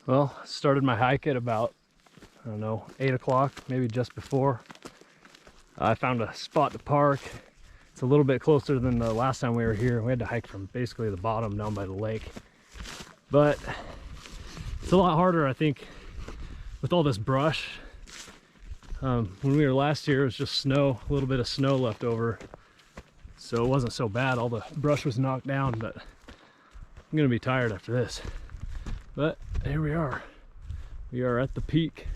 Well, started my hike at about, I don't know, 8 o'clock, maybe just before. I found a spot to park. It's a little bit closer than the last time we were here. We had to hike from basically the bottom down by the lake. But it's a lot harder, I think, with all this brush. When we were last year, it was just snow, a little bit of snow left over. So it wasn't so bad. All the brush was knocked down, but I'm gonna be tired after this. But here we are. We are at the peak.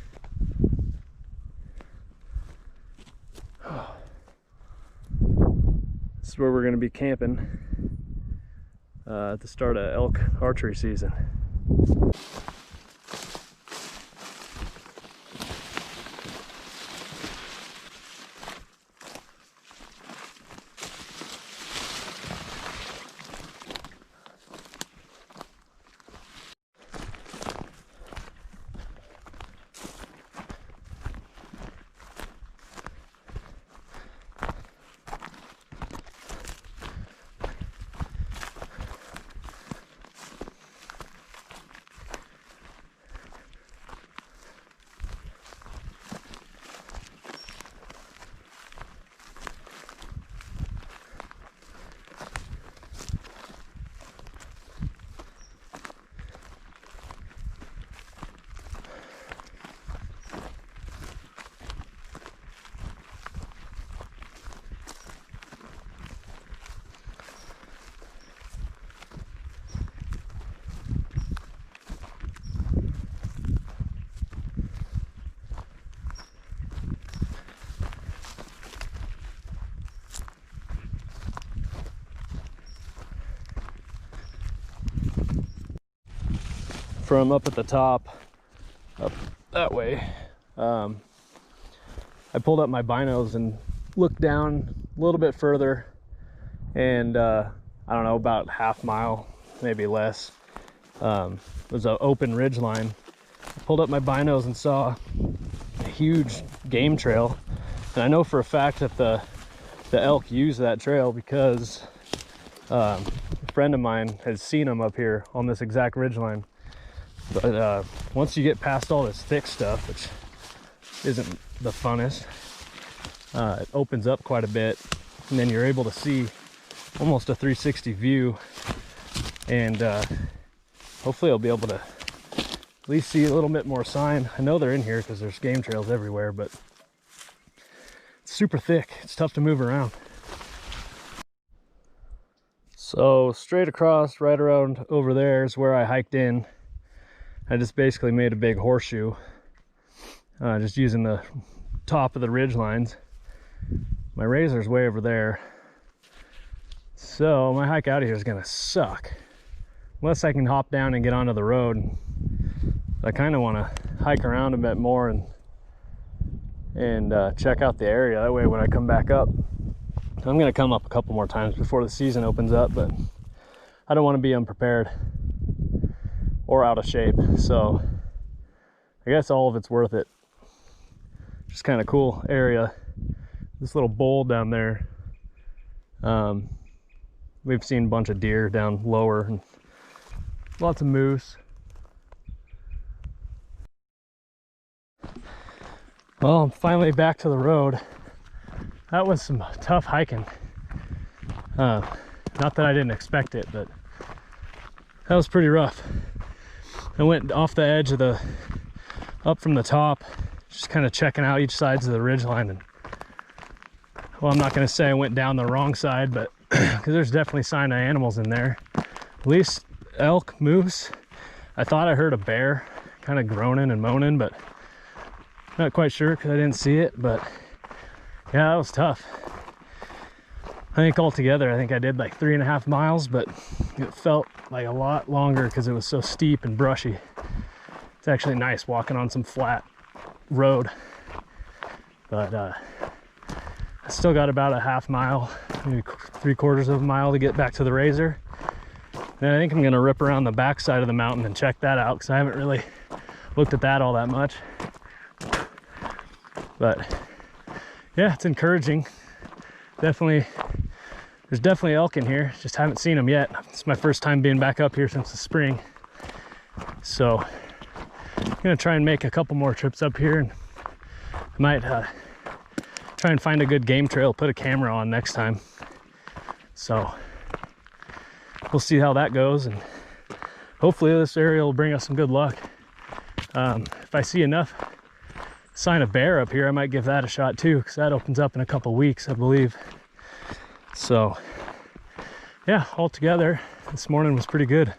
This is where we're gonna be camping at the start of elk archery season. From up at the top, up that way, I pulled up my binos and looked down a little bit further, and I don't know, about half mile, maybe less. It was an open ridge line. I pulled up my binos and saw a huge game trail, and I know for a fact that the elk use that trail because a friend of mine has seen them up here on this exact ridge line. But once you get past all this thick stuff, which isn't the funnest, it opens up quite a bit, and then you're able to see almost a 360 view, and hopefully I'll be able to at least see a little bit more sign. I know they're in here because there's game trails everywhere, but it's super thick. It's tough to move around. So straight across, right around over there is where I hiked in. I just basically made a big horseshoe, just using the top of the ridge lines. My razor's way over there. So my hike out of here is gonna suck. Unless I can hop down and get onto the road. I kind of want to hike around a bit more and check out the area. That way when I come back up, I'm gonna come up a couple more times before the season opens up, but I don't want to be unprepared or out of shape, so I guess all of it's worth it. Just kind of cool area. This little bowl down there, we've seen a bunch of deer down lower and lots of moose. Well, I'm finally back to the road. That was some tough hiking. Not that I didn't expect it, but that was pretty rough. I went off the edge of up from the top, just kind of checking out each sides of the ridge line. And well, I'm not going to say I went down the wrong side, but because there's definitely sign of animals in there. At least elk, moose. I thought I heard a bear kind of groaning and moaning, but not quite sure because I didn't see it. But yeah, that was tough. I think altogether, I think I did like 3.5 miles, but it felt like a lot longer because it was so steep and brushy. It's actually nice walking on some flat road, but I still got about a half mile, maybe 3/4 of a mile to get back to the razor. And I think I'm gonna rip around the back side of the mountain and check that out because I haven't really looked at that all that much. But yeah, it's encouraging. There's definitely elk in here, just haven't seen them yet. It's my first time being back up here since the spring. So gonna try and make a couple more trips up here, and I might try and find a good game trail, put a camera on next time. So we'll see how that goes, and hopefully this area will bring us some good luck. If I see enough sign of bear up here, I might give that a shot too, because that opens up in a couple weeks, I believe. So yeah, altogether this morning was pretty good.